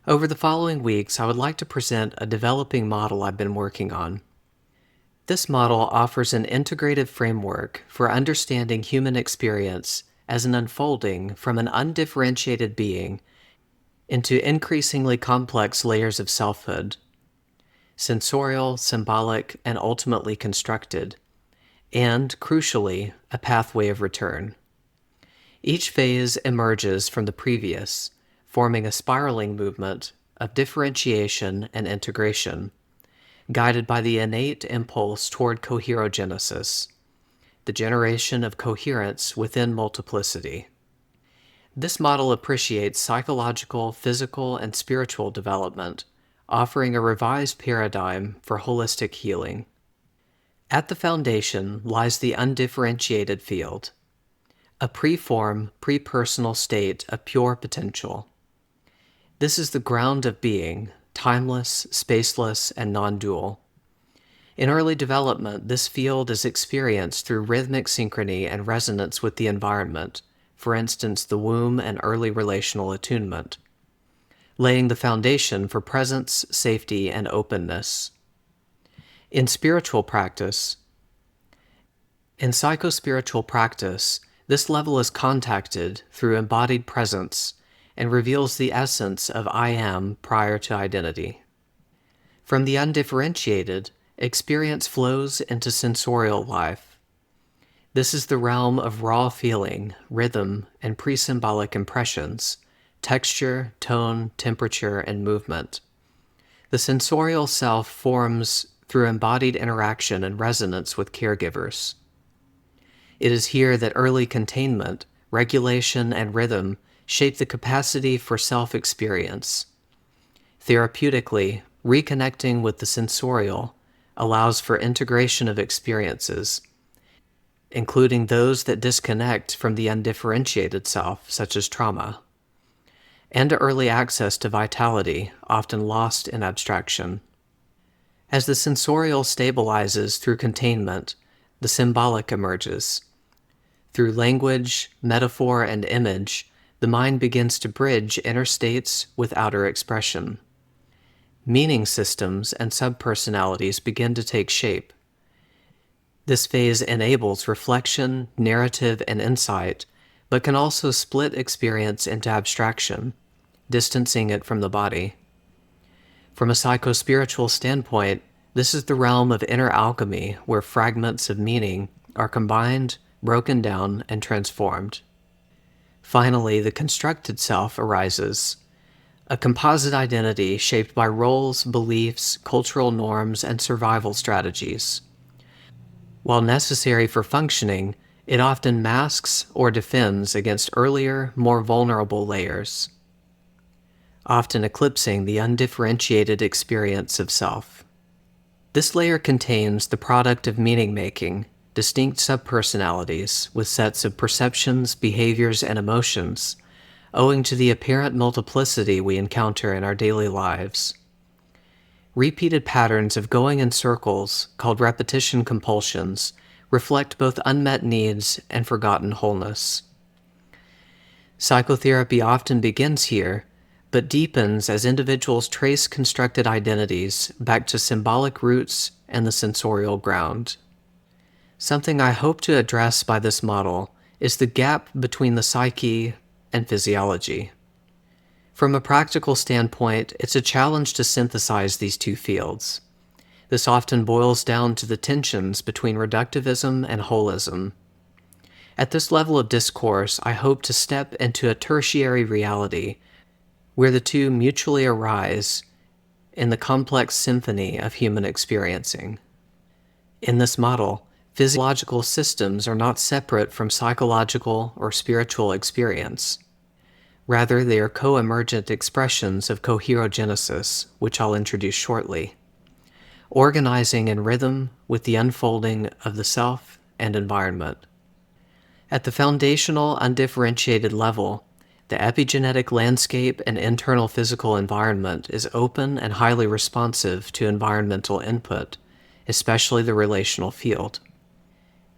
Over the following weeks, I would like to present a developing model I've been working on. This model offers an integrative framework for understanding human experience as an unfolding from an undifferentiated being into increasingly complex layers of selfhood, sensorial, symbolic, and ultimately constructed, and, crucially, a pathway of return. Each phase emerges from the previous, forming a spiraling movement of differentiation and integration, guided by the innate impulse toward coherogenesis, the generation of coherence within multiplicity. This model appreciates psychological, physical, and spiritual development, offering a revised paradigm for holistic healing. At the foundation lies the undifferentiated field, a pre-form, pre-personal state of pure potential. This is the ground of being, timeless, spaceless, and non-dual. In early development, this field is experienced through rhythmic synchrony and resonance with the environment, for instance, the womb and early relational attunement, laying the foundation for presence, safety, and openness. In psychospiritual practice, this level is contacted through embodied presence and reveals the essence of I am prior to identity. From the undifferentiated, experience flows into sensorial life. This is the realm of raw feeling, rhythm, and pre-symbolic impressions, texture, tone, temperature, and movement. The sensorial self forms through embodied interaction and resonance with caregivers. It is here that early containment, regulation, and rhythm shape the capacity for self-experience. Therapeutically, reconnecting with the sensorial allows for integration of experiences, including those that disconnect from the undifferentiated self, such as trauma, and early access to vitality, often lost in abstraction. As the sensorial stabilizes through containment, the symbolic emerges. Through language, metaphor, and image, the mind begins to bridge inner states with outer expression. Meaning systems and subpersonalities begin to take shape. This phase enables reflection, narrative, and insight, but can also split experience into abstraction, distancing it from the body. From a psychospiritual standpoint, this is the realm of inner alchemy where fragments of meaning are combined, broken down, and transformed. Finally, the constructed self arises, a composite identity shaped by roles, beliefs, cultural norms, and survival strategies. While necessary for functioning, it often masks or defends against earlier, more vulnerable layers, often eclipsing the undifferentiated experience of self. This layer contains the product of meaning-making, distinct subpersonalities with sets of perceptions, behaviors, and emotions, owing to the apparent multiplicity we encounter in our daily lives. Repeated patterns of going in circles, called repetition compulsions, reflect both unmet needs and forgotten wholeness. Psychotherapy often begins here, but deepens as individuals trace constructed identities back to symbolic roots and the sensorial ground. Something I hope to address by this model is the gap between the psyche and physiology. From a practical standpoint, it's a challenge to synthesize these two fields. This often boils down to the tensions between reductivism and holism. At this level of discourse, I hope to step into a tertiary reality where the two mutually arise in the complex symphony of human experiencing. In this model, physiological systems are not separate from psychological or spiritual experience. Rather, they are co-emergent expressions of coherogenesis, which I'll introduce shortly, organizing in rhythm with the unfolding of the self and environment. At the foundational, undifferentiated level, the epigenetic landscape and internal physical environment is open and highly responsive to environmental input, especially the relational field.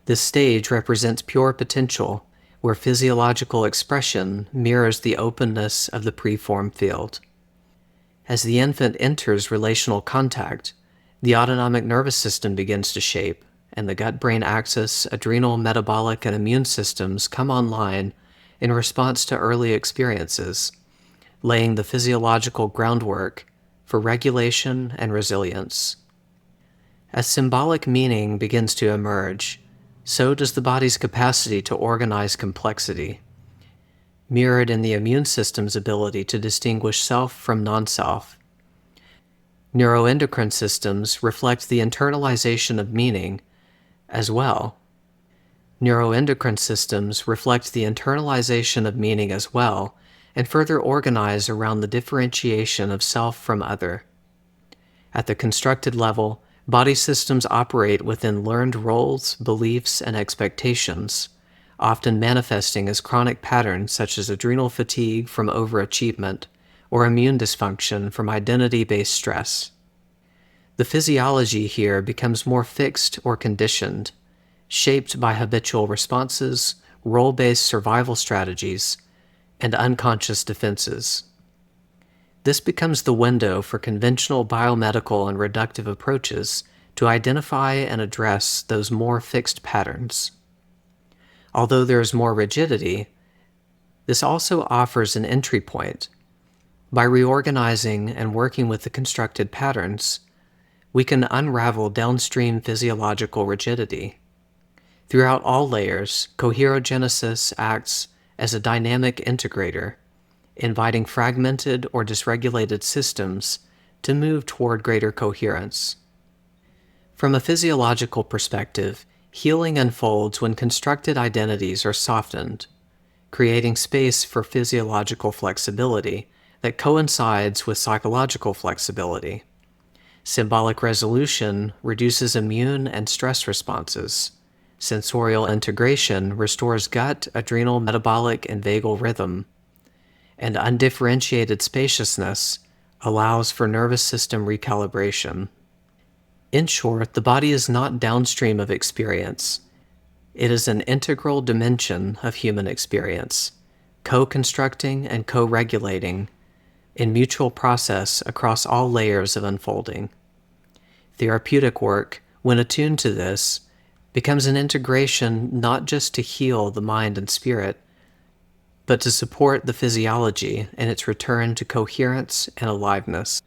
This stage represents pure potential, where physiological expression mirrors the openness of the preform field. As the infant enters relational contact, the autonomic nervous system begins to shape, and the gut-brain axis, adrenal, metabolic, and immune systems come online in response to early experiences, laying the physiological groundwork for regulation and resilience. As symbolic meaning begins to emerge, so does the body's capacity to organize complexity, mirrored in the immune system's ability to distinguish self from non-self. Neuroendocrine systems reflect the internalization of meaning as well. Neuroendocrine systems reflect the internalization of meaning as well, and further organize around the differentiation of self from other. At the constructed level, body systems operate within learned roles, beliefs, and expectations, often manifesting as chronic patterns such as adrenal fatigue from overachievement or immune dysfunction from identity-based stress. The physiology here becomes more fixed or conditioned, shaped by habitual responses, role-based survival strategies, and unconscious defenses. This becomes the window for conventional biomedical and reductive approaches to identify and address those more fixed patterns. Although there is more rigidity, this also offers an entry point. By reorganizing and working with the constructed patterns, we can unravel downstream physiological rigidity. Throughout all layers, coherogenesis acts as a dynamic integrator, inviting fragmented or dysregulated systems to move toward greater coherence. From a physiological perspective, healing unfolds when constructed identities are softened, creating space for physiological flexibility that coincides with psychological flexibility. Symbolic resolution reduces immune and stress responses. Sensorial integration restores gut, adrenal, metabolic, and vagal rhythm. And undifferentiated spaciousness allows for nervous system recalibration. In short, the body is not downstream of experience. It is an integral dimension of human experience, co-constructing and co-regulating in mutual process across all layers of unfolding. Therapeutic work, when attuned to this, becomes an integration not just to heal the mind and spirit, but to support the physiology in its return to coherence and aliveness.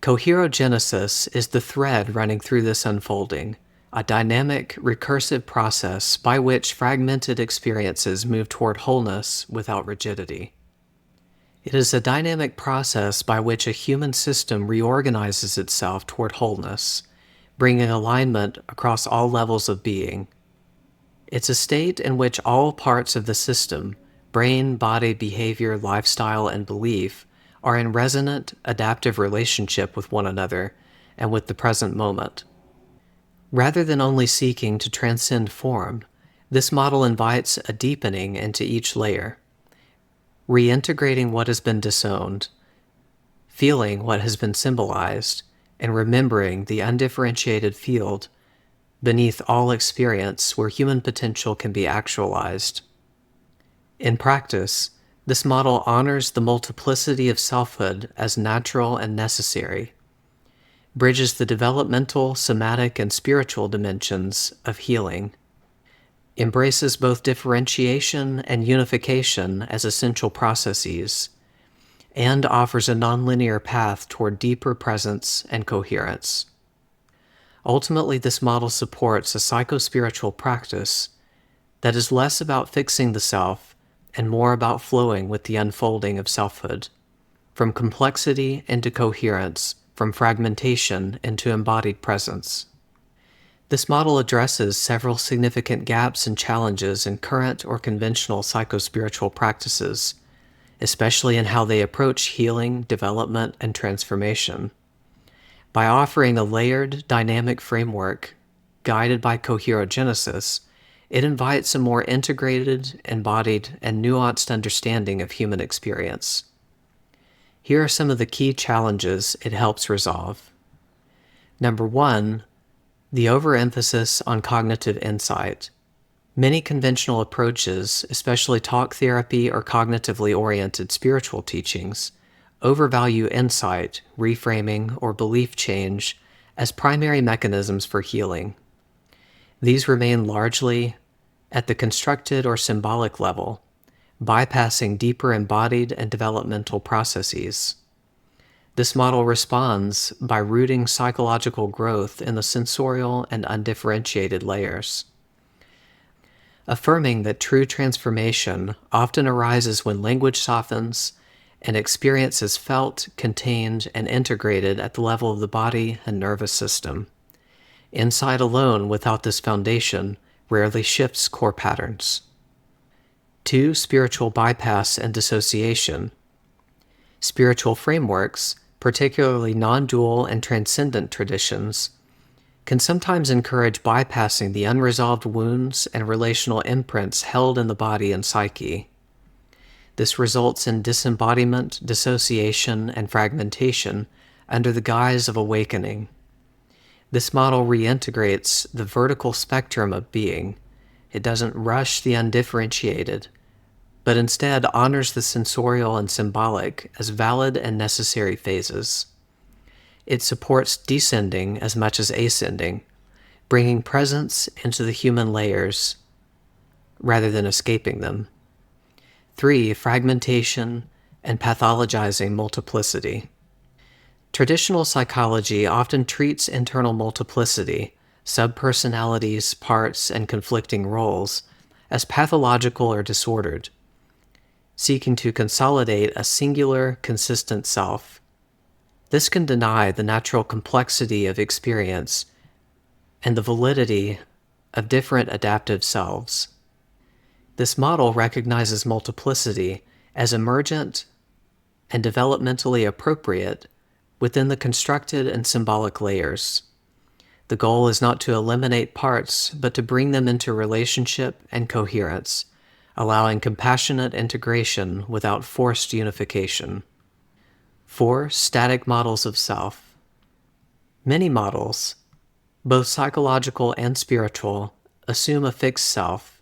Coherogenesis is the thread running through this unfolding, a dynamic, recursive process by which fragmented experiences move toward wholeness without rigidity. It is a dynamic process by which a human system reorganizes itself toward wholeness, bringing alignment across all levels of being. It's a state in which all parts of the system, brain, body, behavior, lifestyle, and belief, are in resonant, adaptive relationship with one another and with the present moment. Rather than only seeking to transcend form, this model invites a deepening into each layer, reintegrating what has been disowned, feeling what has been symbolized, and remembering the undifferentiated field beneath all experience where human potential can be actualized. In practice, this model honors the multiplicity of selfhood as natural and necessary, bridges the developmental, somatic, and spiritual dimensions of healing, embraces both differentiation and unification as essential processes, and offers a nonlinear path toward deeper presence and coherence. Ultimately, this model supports a psychospiritual practice that is less about fixing the self and more about flowing with the unfolding of selfhood, from complexity into coherence, from fragmentation into embodied presence. This model addresses several significant gaps and challenges in current or conventional psychospiritual practices, especially in how they approach healing, development, and transformation. By offering a layered, dynamic framework guided by coherogenesis, it invites a more integrated, embodied, and nuanced understanding of human experience. Here are some of the key challenges it helps resolve. Number 1, the overemphasis on cognitive insight. Many conventional approaches, especially talk therapy or cognitively oriented spiritual teachings, overvalue insight, reframing, or belief change as primary mechanisms for healing. These remain largely at the constructed or symbolic level, bypassing deeper embodied and developmental processes. This model responds by rooting psychological growth in the sensorial and undifferentiated layers, affirming that true transformation often arises when language softens and experience is felt, contained, and integrated at the level of the body and nervous system. Insight alone without this foundation rarely shifts core patterns. 2. Spiritual bypass and dissociation. Spiritual frameworks, particularly non-dual and transcendent traditions, can sometimes encourage bypassing the unresolved wounds and relational imprints held in the body and psyche. This results in disembodiment, dissociation, and fragmentation under the guise of awakening. This model reintegrates the vertical spectrum of being. It doesn't rush the undifferentiated, but instead honors the sensorial and symbolic as valid and necessary phases. It supports descending as much as ascending, bringing presence into the human layers rather than escaping them. 3. Fragmentation and pathologizing multiplicity. Traditional psychology often treats internal multiplicity, subpersonalities, parts, and conflicting roles, as pathological or disordered, seeking to consolidate a singular, consistent self. This can deny the natural complexity of experience and the validity of different adaptive selves. This model recognizes multiplicity as emergent and developmentally appropriate within the constructed and symbolic layers. The goal is not to eliminate parts, but to bring them into relationship and coherence, allowing compassionate integration without forced unification. 4. Static models of self. Many models, both psychological and spiritual, assume a fixed self,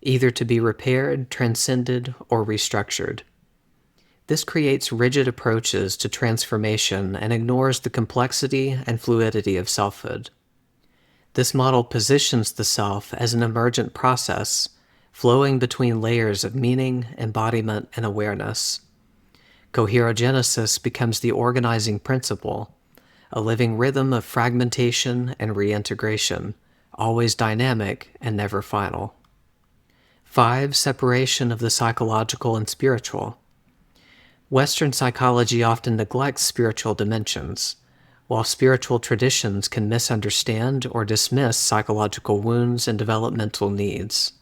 either to be repaired, transcended, or restructured. This creates rigid approaches to transformation and ignores the complexity and fluidity of selfhood. This model positions the self as an emergent process, flowing between layers of meaning, embodiment, and awareness. Coherogenesis becomes the organizing principle, a living rhythm of fragmentation and reintegration, always dynamic and never final. 5. Separation of the psychological and spiritual. Western psychology often neglects spiritual dimensions, while spiritual traditions can misunderstand or dismiss psychological wounds and developmental needs.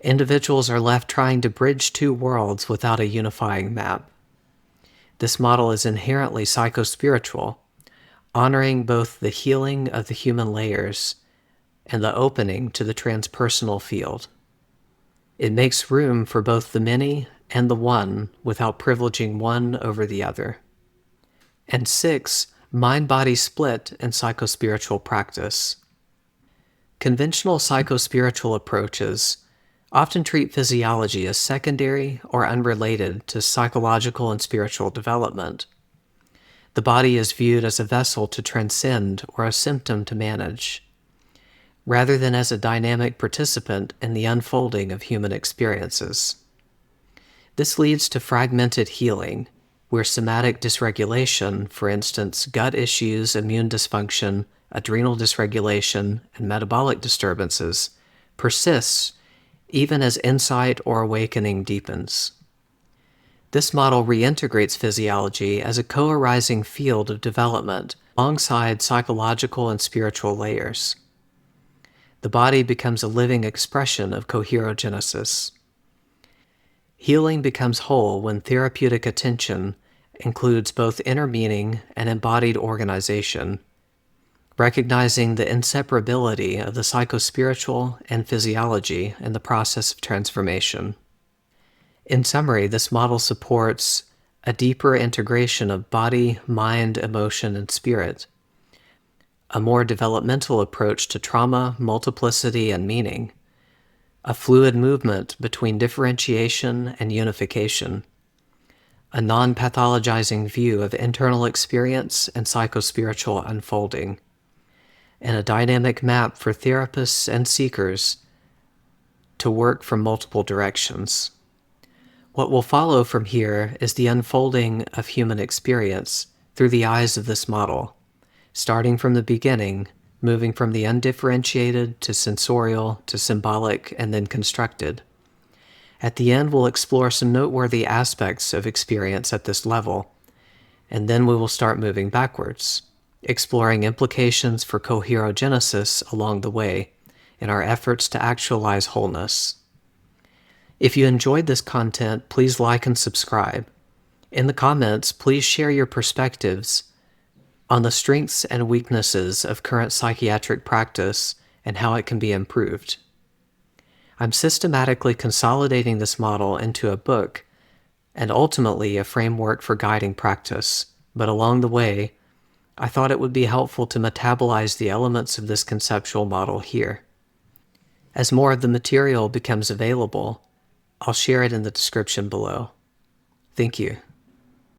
Individuals are left trying to bridge two worlds without a unifying map. This model is inherently psychospiritual, honoring both the healing of the human layers and the opening to the transpersonal field. It makes room for both the many and the one without privileging one over the other. And 6. Mind-body split and psychospiritual practice. Conventional psychospiritual approaches often treat physiology as secondary or unrelated to psychological and spiritual development. The body is viewed as a vessel to transcend or a symptom to manage, rather than as a dynamic participant in the unfolding of human experiences. This leads to fragmented healing, where somatic dysregulation, for instance, gut issues, immune dysfunction, adrenal dysregulation, and metabolic disturbances, persists even as insight or awakening deepens. This model reintegrates physiology as a co-arising field of development alongside psychological and spiritual layers. The body becomes a living expression of coherogenesis. Healing becomes whole when therapeutic attention includes both inner meaning and embodied organization, recognizing the inseparability of the psychospiritual and physiology in the process of transformation. In summary, this model supports a deeper integration of body, mind, emotion, and spirit, a more developmental approach to trauma, multiplicity, and meaning, a fluid movement between differentiation and unification, a non-pathologizing view of internal experience and psychospiritual unfolding, and a dynamic map for therapists and seekers to work from multiple directions. What will follow from here is the unfolding of human experience through the eyes of this model, starting from the beginning, moving from the undifferentiated to sensorial to symbolic and then constructed. At the end, we'll explore some noteworthy aspects of experience at this level, and then we will start moving backwards, exploring implications for coherogenesis along the way in our efforts to actualize wholeness. If you enjoyed this content, please like and subscribe. In the comments, please share your perspectives on the strengths and weaknesses of current psychiatric practice and how it can be improved. I'm systematically consolidating this model into a book and ultimately a framework for guiding practice, but along the way, I thought it would be helpful to metabolize the elements of this conceptual model here. As more of the material becomes available, I'll share it in the description below. Thank you.